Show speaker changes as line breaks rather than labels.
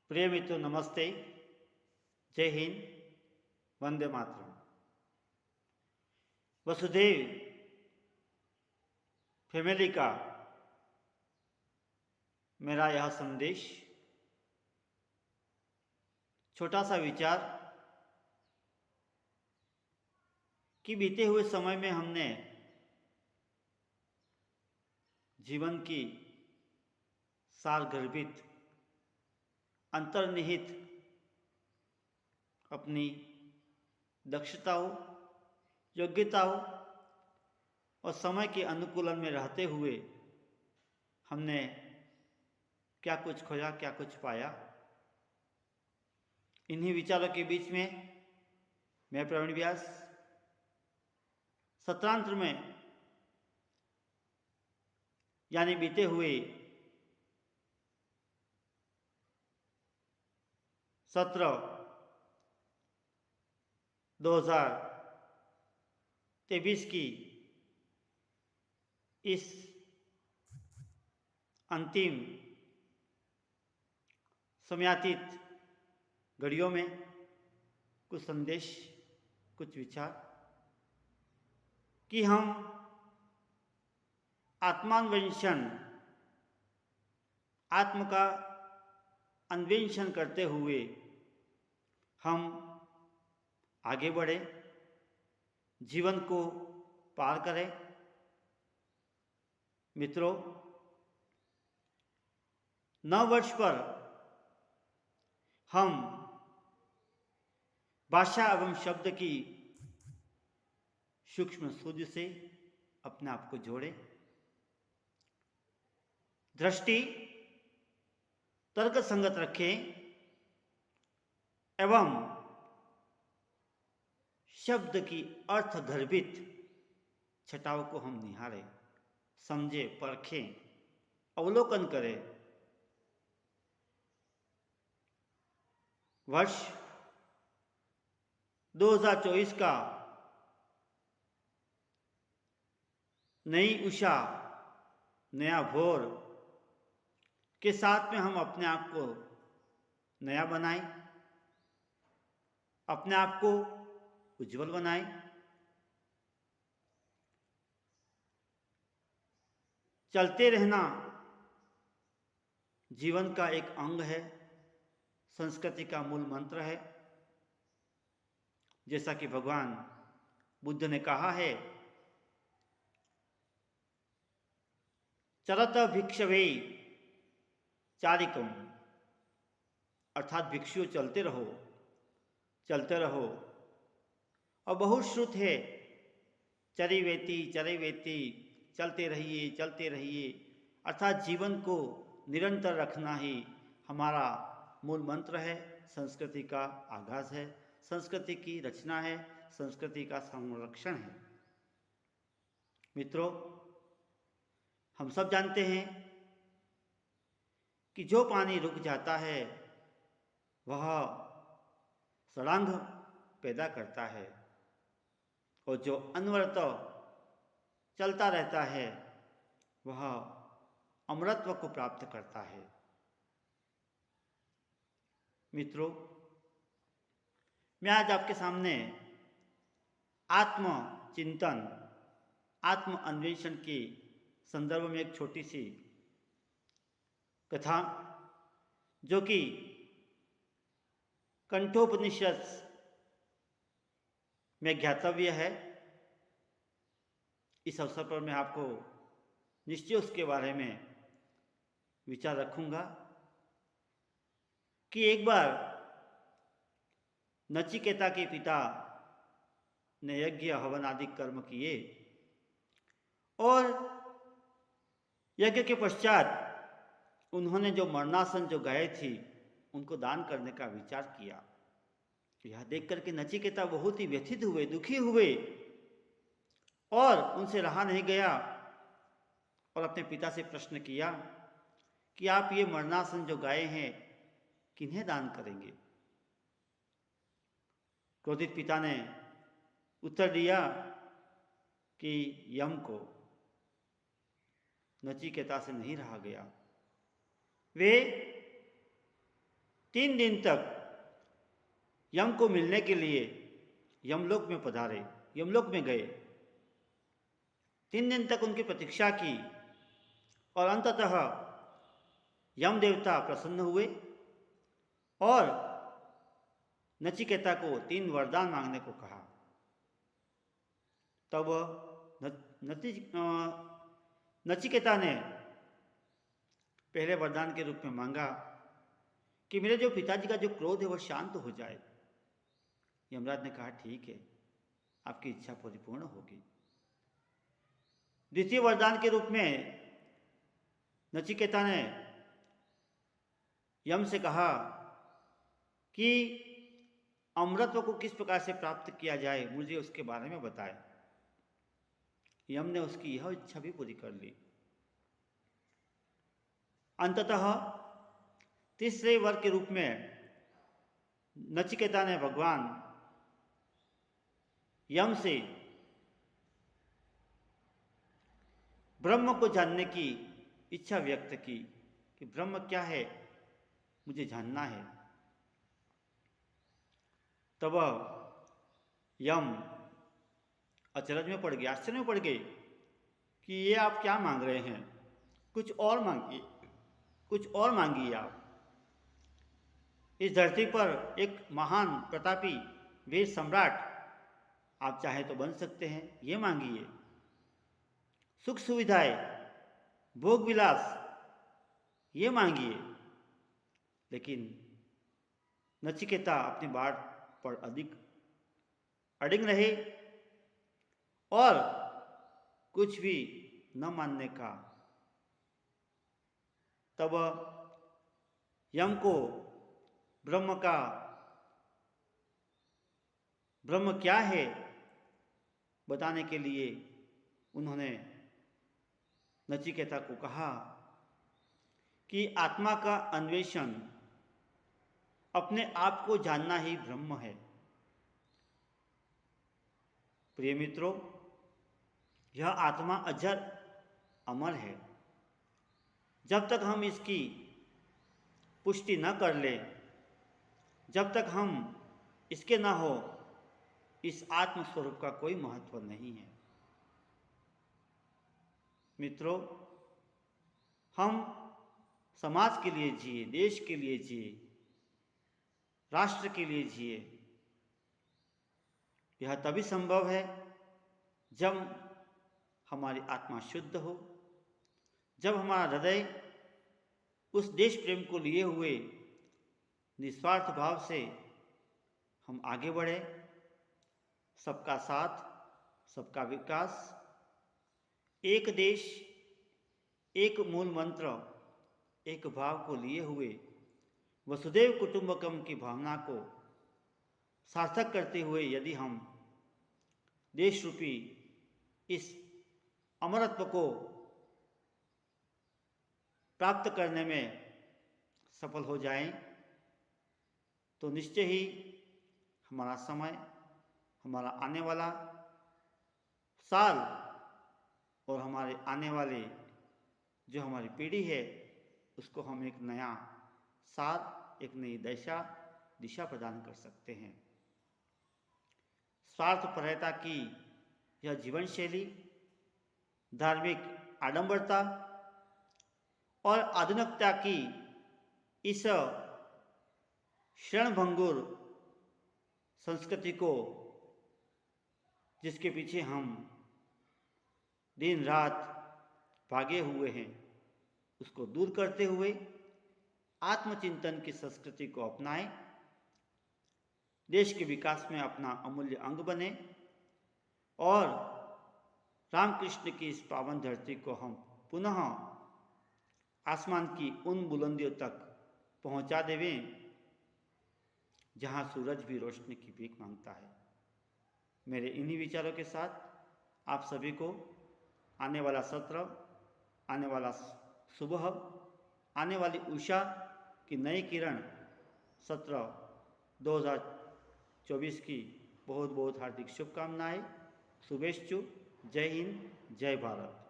प्रिय मित्रों, नमस्ते। जय हिंद। वंदे मातरम। वसुधैव फैमिली का मेरा यह संदेश, छोटा सा विचार कि बीते हुए समय में हमने जीवन की सारगर्भित अंतर्निहित अपनी दक्षताओं, योग्यताओं और समय के अनुकूलन में रहते हुए हमने क्या कुछ खोया, क्या कुछ पाया। इन्हीं विचारों के बीच में मैं प्रवीण व्यास सत्रांत में यानी बीते हुए सत्र 2023 की इस अंतिम समयातीत घड़ियों में कुछ संदेश, कुछ विचार कि हम आत्मान्वेषण, आत्म का अन्वेषण करते हुए हम आगे बढ़े, जीवन को पार करें। मित्रों, नव वर्ष पर हम भाषा एवं शब्द की सूक्ष्म सूझ से अपने आप को जोड़ें। दृष्टि तर्क संगत रखें एवं शब्द की अर्थ गर्भित छटाओं को हम निहारें, समझें, परखें, अवलोकन करें। वर्ष 2024 का नई उषा, नया भोर के साथ में हम अपने आप को नया बनाएं, अपने आप को उज्जवल बनाएं। चलते रहना जीवन का एक अंग है, संस्कृति का मूल मंत्र है। जैसा कि भगवान बुद्ध ने कहा है, चरत भिक्षवे चारिकम, अर्थात भिक्षु चलते रहो, चलते रहो। और बहुत श्रुत है, चरिवेति चरिवेति, चलते रहिए, चलते रहिए। अर्थात जीवन को निरंतर रखना ही हमारा मूल मंत्र है, संस्कृति का आगाज है, संस्कृति की रचना है, संस्कृति का संरक्षण है। मित्रों, हम सब जानते हैं कि जो पानी रुक जाता है वह सड़ांग पैदा करता है, और जो अनवरत चलता रहता है वह अमरत्व को प्राप्त करता है। मित्रों, मैं आज आपके सामने आत्म चिंतन, आत्म अन्वेषण के संदर्भ में एक छोटी सी कथा, जो कि कंठोपनिषद में ज्ञातव्य है, इस अवसर पर मैं आपको निश्चय उसके बारे में विचार रखूंगा कि एक बार नचिकेता के पिता ने यज्ञ हवन आदि कर्म किए और यज्ञ के पश्चात उन्होंने जो मरणासन जो गाय थी उनको दान करने का विचार किया। यह देख करके नचिकेता बहुत ही व्यथित हुए, दुखी हुए और उनसे रहा नहीं गया और अपने पिता से प्रश्न किया कि आप ये मरणासन जो गाय हैं किन्हें दान करेंगे। क्रोधित पिता ने उत्तर दिया कि यम को। नचिकेता से नहीं रहा गया। वे 3 दिन तक यम को मिलने के लिए यमलोक में पधारे, यमलोक में गए। 3 दिन तक उनकी प्रतीक्षा की और अंततः यम देवता प्रसन्न हुए और नचिकेता को 3 वरदान मांगने को कहा। तब नचिकेता ने पहले वरदान के रूप में मांगा कि मेरे जो पिताजी का जो क्रोध है वह शांत हो जाए। यमराज ने कहा ठीक है, आपकी इच्छा परिपूर्ण होगी। द्वितीय वरदान के रूप में नचिकेता ने यम से कहा कि अमृतत्व को किस प्रकार से प्राप्त किया जाए, मुझे उसके बारे में बताए। यम ने उसकी यह इच्छा भी पूरी कर ली। अंततः तीसरे वर के रूप में नचिकेता ने भगवान यम से ब्रह्म को जानने की इच्छा व्यक्त की कि ब्रह्म क्या है, मुझे जानना है। तब यम अचरज में पड़ गए, आश्चर्य में पड़ गए कि ये आप क्या मांग रहे हैं, कुछ और मांगिए, कुछ और मांगिए। आप इस धरती पर एक महान प्रतापी वीर सम्राट आप चाहे तो बन सकते हैं, ये मांगिए। सुख सुविधाएं, भोग विलास, ये मांगिए। लेकिन नचिकेता अपनी बात पर अधिक अड़िग रहे और कुछ भी न मानने का। तब यम को ब्रह्म क्या है बताने के लिए उन्होंने नचिकेता को कहा कि आत्मा का अन्वेषण, अपने आप को जानना ही ब्रह्म है। प्रिय मित्रों, यह आत्मा अजर अमर है। जब तक हम इसकी पुष्टि न कर ले, जब तक हम इसके न हो, इस आत्म स्वरूप का कोई महत्व नहीं है। मित्रों, हम समाज के लिए जिए, देश के लिए जिए, राष्ट्र के लिए जिए। यह तभी संभव है जब हमारी आत्मा शुद्ध हो, जब हमारा हृदय उस देश प्रेम को लिए हुए निस्वार्थ भाव से हम आगे बढ़े। सबका साथ, सबका विकास, एक देश, एक मूल मंत्र, एक भाव को लिए हुए वसुदेव कुटुंबकम की भावना को सार्थक करते हुए यदि हम देश रूपी इस अमरत्व को प्राप्त करने में सफल हो जाएं, तो निश्चय ही हमारा समय, हमारा आने वाला साल और हमारे आने वाले जो हमारी पीढ़ी है, उसको हम एक नया साल, एक नई दिशा प्रदान कर सकते हैं। स्वार्थपरता की यह जीवन शैली, धार्मिक आडंबरता और आधुनिकता की इस क्षणभंगुर संस्कृति को, जिसके पीछे हम दिन रात भागे हुए हैं, उसको दूर करते हुए आत्मचिंतन की संस्कृति को अपनाएं, देश के विकास में अपना अमूल्य अंग बने और रामकृष्ण की इस पावन धरती को हम पुनः आसमान की उन बुलंदियों तक पहुंचा देवें जहां सूरज भी रोशनी की भीख मांगता है। मेरे इन्हीं विचारों के साथ आप सभी को आने वाला सत्र, आने वाला सुबह, आने वाली उषा की नई किरण सत्र 2024 की बहुत बहुत हार्दिक शुभकामनाएं। शुभेच्छु। जय हिंद, जय भारत।